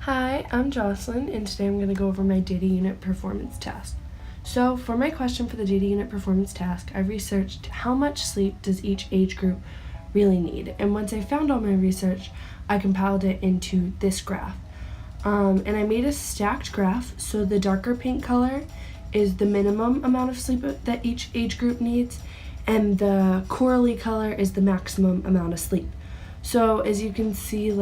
Hi, I'm Jocelyn, and today I'm going to go over my data unit performance task. So for my question for the data unit performance task, I researched how much sleep does each age group really need. And once I found all my research, I compiled it into this graph. And I made a stacked graph, so the darker pink color is the minimum amount of sleep that each age group needs, and the corally color is the maximum amount of sleep. So as you can see,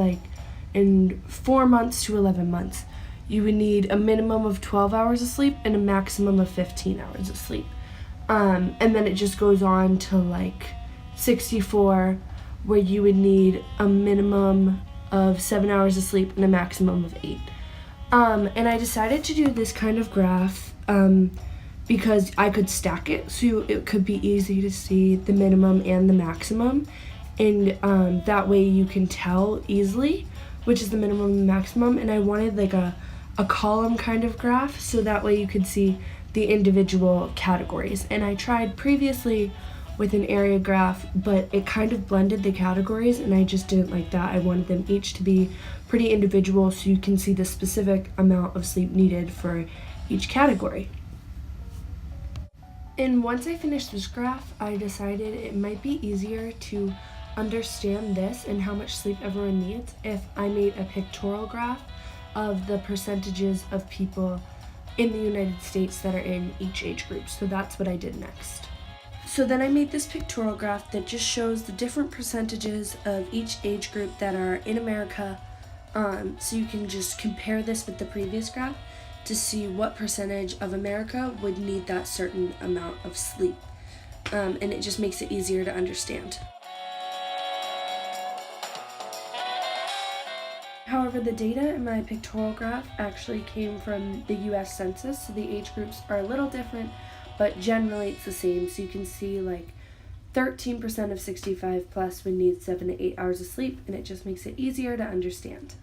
in 4 months to 11 months, you would need a minimum of 12 hours of sleep and a maximum of 15 hours of sleep. And then it just goes on to 64, where you would need a minimum of 7 hours of sleep and a maximum of 8. And I decided to do this kind of graph because I could stack it, so it could be easy to see the minimum and the maximum, and that way you can tell easily which is the minimum and maximum. And I wanted a column kind of graph, so that way you could see the individual categories. And I tried previously with an area graph, but it kind of blended the categories, and I just didn't like that. I wanted them each to be pretty individual, so you can see the specific amount of sleep needed for each category. And once I finished this graph, I decided it might be easier to understand this and how much sleep everyone needs if I made a pictorial graph of the percentages of people in the United States that are in each age group. So that's what I did next. So then I made this pictorial graph that just shows the different percentages of each age group that are in America. So you can just compare this with the previous graph to see what percentage of America would need that certain amount of sleep. And it just makes it easier to understand. However, the data in my pictorial graph actually came from the US Census, so the age groups are a little different, but generally it's the same. So you can see 13% of 65 plus would need 7 to 8 hours of sleep, and it just makes it easier to understand.